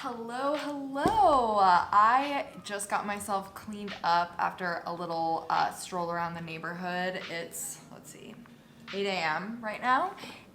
Hello, hello. I just got myself cleaned up after a little stroll around the neighborhood. It's, let's see, 8 a.m. right now.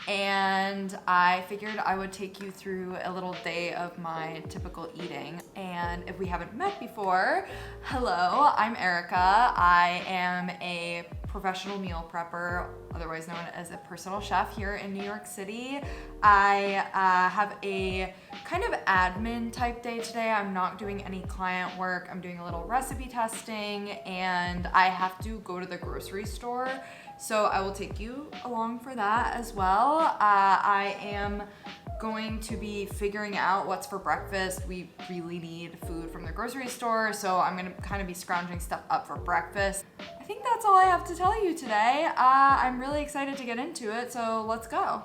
And I figured I would take you through a little day of my typical eating. And if we haven't met before, hello, I'm Erica. I am a professional meal prepper, otherwise known as a personal chef here in New York City. I have a kind of admin type day today. I'm not doing any client work. I'm doing a little recipe testing and I have to go to the grocery store. So I will take you along for that as well. I am going to be figuring out what's for breakfast. We really need food from the grocery store, so I'm gonna kind of be scrounging stuff up for breakfast. I think that's all I have to tell you today. I'm really excited to get into it, so let's go.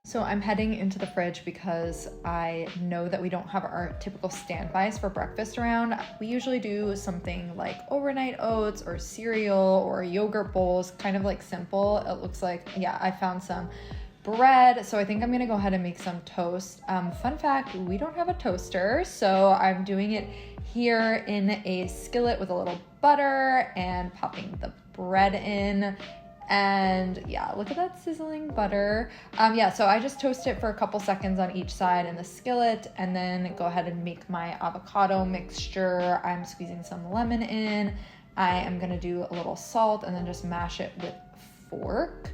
So I'm heading into the fridge because I know that we don't have our typical standbys for breakfast around. We usually do something like overnight oats or cereal or yogurt bowls, kind of like simple. It looks like, yeah, I found some bread. So I think I'm gonna go ahead and make some toast. Fun fact, we don't have a toaster, so I'm doing it here in a skillet with a little butter and popping the bread in. And yeah, look at that sizzling butter. So I just toast it for a couple seconds on each side in the skillet and then go ahead and make my avocado mixture. I'm squeezing some lemon in. I am gonna do a little salt and then just mash it with a fork.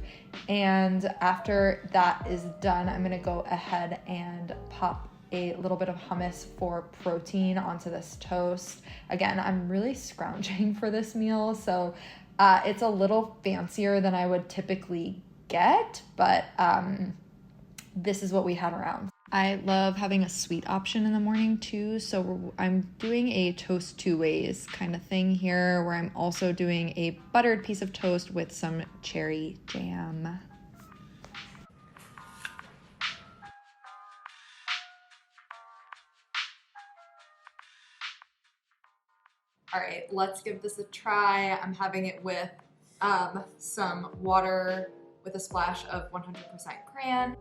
And after that is done, I'm gonna go ahead and pop a little bit of hummus for protein onto this toast. Again, I'm really scrounging for this meal, so it's a little fancier than I would typically get, but this is what we had around. I love having a sweet option in the morning too, so I'm doing a toast two ways kind of thing here, where I'm also doing a buttered piece of toast with some cherry jam. All right, let's give this a try. I'm having it with some water with a splash of 100% crayon.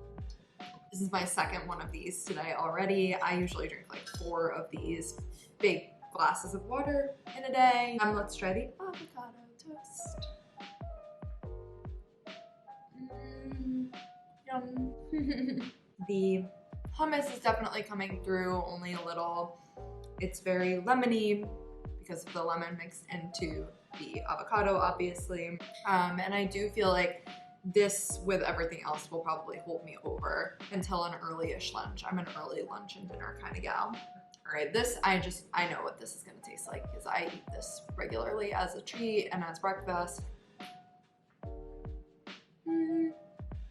This is my second one of these today already. I usually drink like 4 of these big glasses of water in a day. Let's try the avocado toast. Yum. The hummus is definitely coming through, only a little. It's very lemony, because of the lemon mixed into the avocado, obviously. And I do feel like this, with everything else, will probably hold me over until an early-ish lunch. I'm an early lunch and dinner kind of gal. All right, this, I know what this is gonna taste like because I eat this regularly as a treat and as breakfast.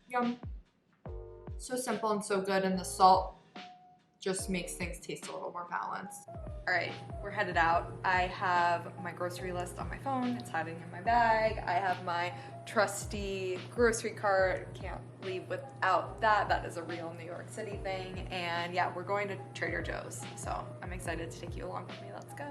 Yum. So simple and so good, and the salt just makes things taste a little more balanced. All right, we're headed out. I have my grocery list on my phone. It's hiding in my bag. I have my trusty grocery cart. Can't leave without that. That is a real New York City thing. And yeah, we're going to Trader Joe's. So I'm excited to take you along with me. Let's go.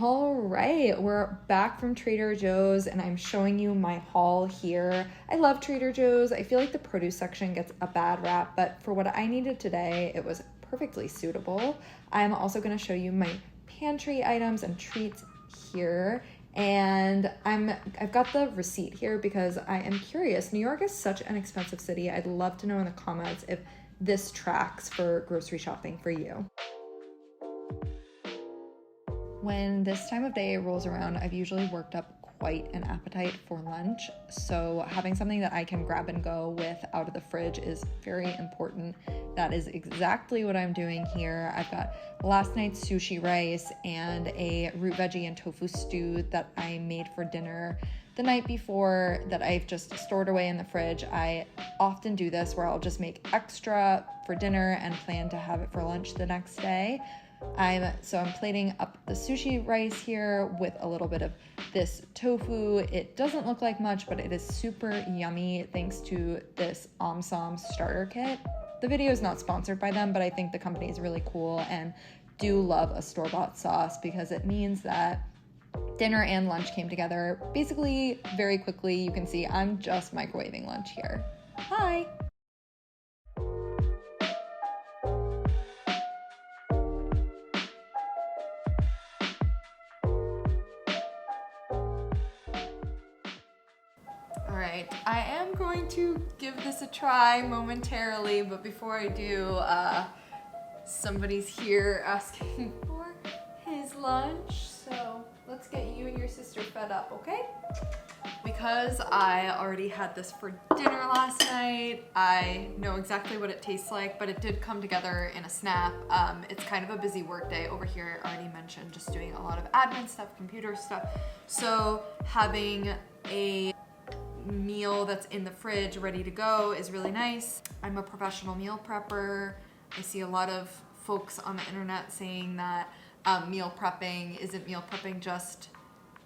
All right, we're back from Trader Joe's and I'm showing you my haul here. I love Trader Joe's. I feel like the produce section gets a bad rap, but for what I needed today, it was perfectly suitable. I'm also gonna show you my pantry items and treats here. And I've got the receipt here because I am curious. New York is such an expensive city. I'd love to know in the comments if this tracks for grocery shopping for you. When this time of day rolls around, I've usually worked up quite an appetite for lunch. So having something that I can grab and go with out of the fridge is very important. That is exactly what I'm doing here. I've got last night's sushi rice and a root veggie and tofu stew that I made for dinner the night before that I've just stored away in the fridge. I often do this where I'll just make extra for dinner and plan to have it for lunch the next day. I'm plating up the sushi rice here with a little bit of this tofu. It doesn't look like much, but it is super yummy thanks to this Omsom starter kit. The video is not sponsored by them, but I think the company is really cool and do love a store-bought sauce because it means that dinner and lunch came together basically very quickly. You can see I'm just microwaving lunch here. Hi! Alright, I am going to give this a try momentarily, but before I do, somebody's here asking for his lunch, so let's get you and your sister fed up, okay? Because I already had this for dinner last night, I know exactly what it tastes like, but it did come together in a snap. It's kind of a busy work day over here, I already mentioned, just doing a lot of admin stuff, computer stuff. So having a meal that's in the fridge ready to go is really nice. I'm a professional meal prepper. I see a lot of folks on the internet saying that meal prepping isn't meal prepping, just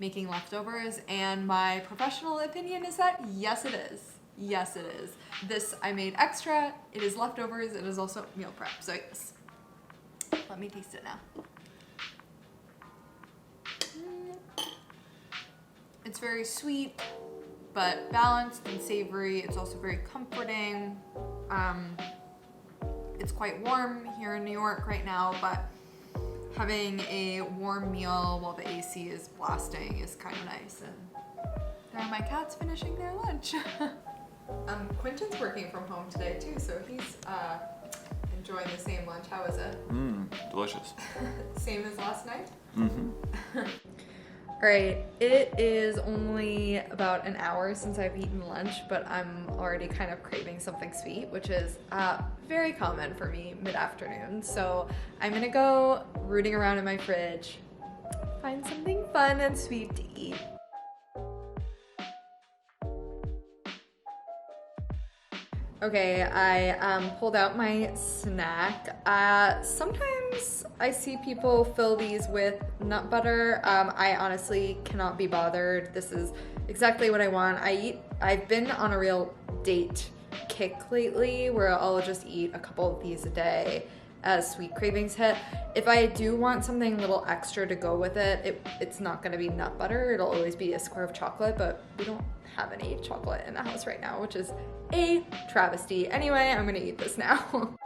making leftovers, and my professional opinion is that yes it is. Yes it is. This I made extra, it is leftovers, it is also meal prep, so yes. Let me taste it now. It's very sweet, but balanced and savory. It's also very comforting. It's quite warm here in New York right now, but having a warm meal while the AC is blasting is kind of nice. And there are my cats finishing their lunch. Quentin's working from home today too, so he's enjoying the same lunch. How is it? Delicious. Same as last night? Mm-hmm. Alright, it is only about an hour since I've eaten lunch, but I'm already kind of craving something sweet, which is very common for me mid-afternoon. So I'm gonna go rooting around in my fridge, find something fun and sweet to eat. Okay, I pulled out my snack. Sometimes I see people fill these with nut butter. I honestly cannot be bothered. This is exactly what I want. I've been on a real date kick lately where I'll just eat a couple of these a day as sweet cravings hit. If I do want something a little extra to go with it, it's not gonna be nut butter. It'll always be a square of chocolate, but we don't have any chocolate in the house right now, which is a travesty. Anyway, I'm gonna eat this now.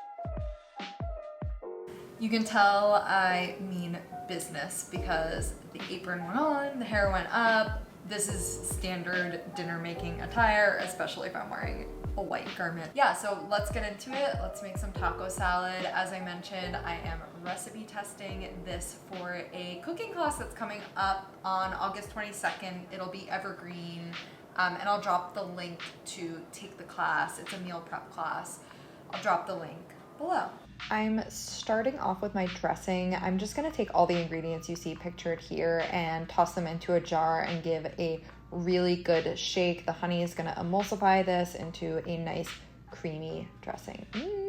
You can tell I mean business because the apron went on, the hair went up. This is standard dinner making attire, especially if I'm wearing a white garment. Yeah, so let's get into it. Let's make some taco salad. As I mentioned, I am recipe testing this for a cooking class that's coming up on August 22nd. It'll be evergreen, and I'll drop the link to take the class. It's a meal prep class. I'll drop the link below. I'm starting off with my dressing. I'm just gonna take all the ingredients you see pictured here and toss them into a jar and give a really good shake. The honey is gonna emulsify this into a nice creamy dressing.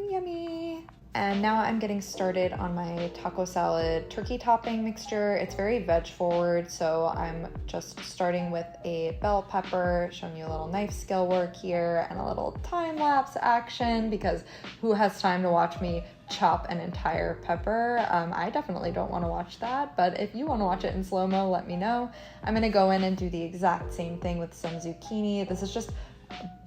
Yummy. And now I'm getting started on my taco salad turkey topping mixture. It's very veg forward, so I'm just starting with a bell pepper, showing you a little knife skill work here and a little time lapse action because who has time to watch me chop an entire pepper? I definitely don't want to watch that, but if you want to watch it in slow-mo, let me know. I'm gonna go in and do the exact same thing with some zucchini. This is just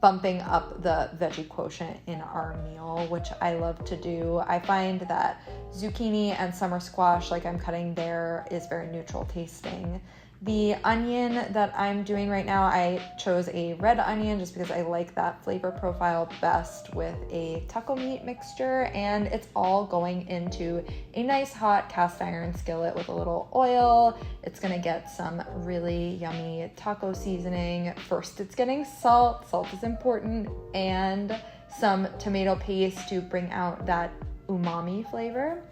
bumping up the veggie quotient in our meal, which I love to do. I find that zucchini and summer squash, like I'm cutting there, is very neutral tasting. The onion that I'm doing right now, I chose a red onion just because I like that flavor profile best with a taco meat mixture, and it's all going into a nice hot cast iron skillet with a little oil. It's gonna get some really yummy taco seasoning. First, it's getting salt. Salt is important, and some tomato paste to bring out that umami flavor.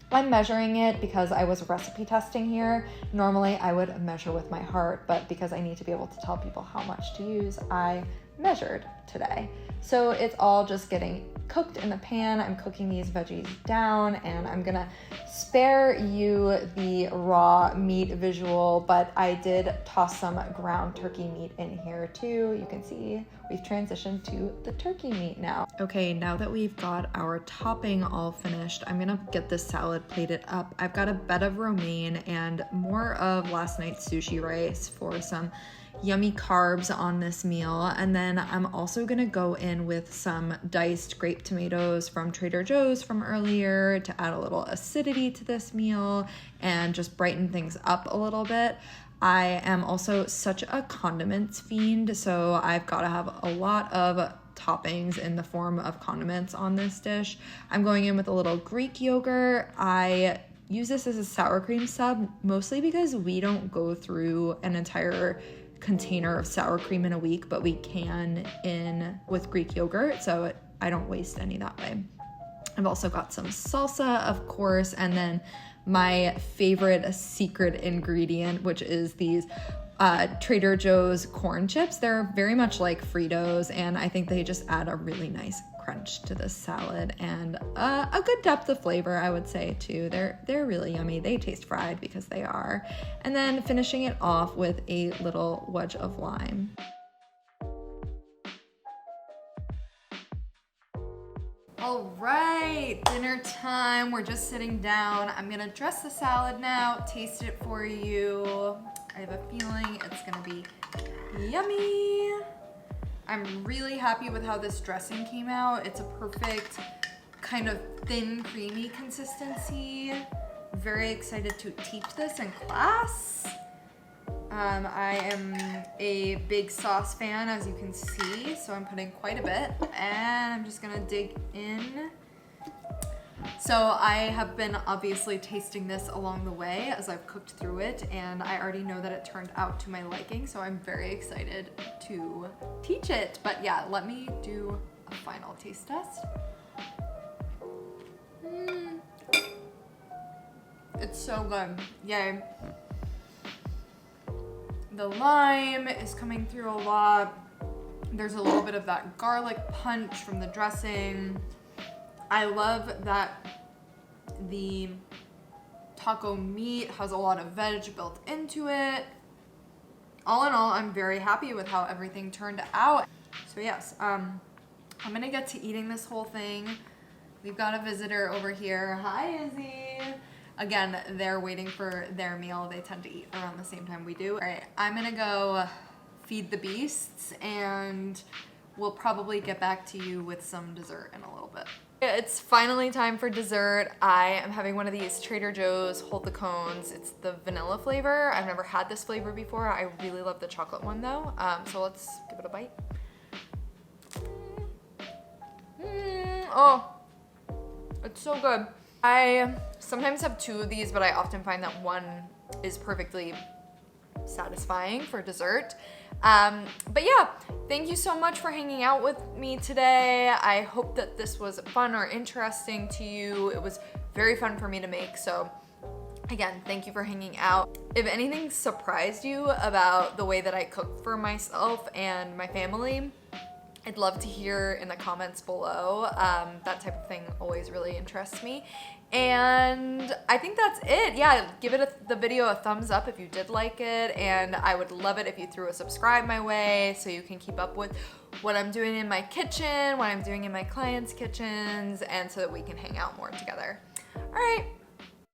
I'm measuring it because I was recipe testing here. Normally I would measure with my heart, but because I need to be able to tell people how much to use, I measured today. So it's all just getting cooked in the pan. I'm cooking these veggies down, and I'm gonna spare you the raw meat visual, but I did toss some ground turkey meat in here too. You can see we've transitioned to the turkey meat now. Okay, now that we've got our topping all finished, I'm gonna get this salad plated up. I've got a bed of romaine and more of last night's sushi rice for some yummy carbs on this meal. And then I'm also gonna go in with some diced grape tomatoes from Trader Joe's from earlier to add a little acidity to this meal and just brighten things up a little bit. I am also such a condiments fiend, so I've gotta have a lot of toppings in the form of condiments on this dish. I'm going in with a little Greek yogurt. I use this as a sour cream sub, mostly because we don't go through an entire container of sour cream in a week, but we can in with Greek yogurt, so I don't waste any that way. I've also got some salsa, of course, and then my favorite secret ingredient, which is these Trader Joe's corn chips. They're very much like Fritos, and I think they just add a really nice crunch to this salad and a good depth of flavor, I would say, too. They're really yummy. They taste fried because they are. And then finishing it off with a little wedge of lime. All right, dinner time. We're just sitting down. I'm gonna dress the salad now, taste it for you. I have a feeling it's gonna be yummy. I'm really happy with how this dressing came out. It's a perfect kind of thin, creamy consistency. Very excited to teach this in class. I am a big sauce fan, as you can see, so I'm putting quite a bit, and I'm just gonna dig in. So I have been obviously tasting this along the way as I've cooked through it, and I already know that it turned out to my liking, so I'm very excited to teach it. But yeah, let me do a final taste test. It's so good, yay. The lime is coming through a lot. There's a little bit of that garlic punch from the dressing. I love that the taco meat has a lot of veg built into it. All in all, I'm very happy with how everything turned out. So yes, I'm gonna get to eating this whole thing. We've got a visitor over here. Hi, Izzy. Again, they're waiting for their meal. They tend to eat around the same time we do. All right, I'm gonna go feed the beasts, and we'll probably get back to you with some dessert in a little bit. It's finally time for dessert. I am having one of these Trader Joe's Hold the Cones. It's the vanilla flavor. I've never had this flavor before. I really love the chocolate one though. So let's give it a bite. Oh, it's so good. I sometimes have two of these, but I often find that one is perfectly satisfying for dessert. But yeah, thank you so much for hanging out with me today. I hope that this was fun or interesting to you. It was very fun for me to make, so again, thank you for hanging out. If anything surprised you about the way that I cook for myself and my family, I'd love to hear in the comments below. That type of thing always really interests me. And I think that's it. Yeah, give it the video a thumbs up if you did like it, and I would love it if you threw a subscribe my way so you can keep up with what I'm doing in my kitchen, what I'm doing in my clients' kitchens, and so that we can hang out more together. All right,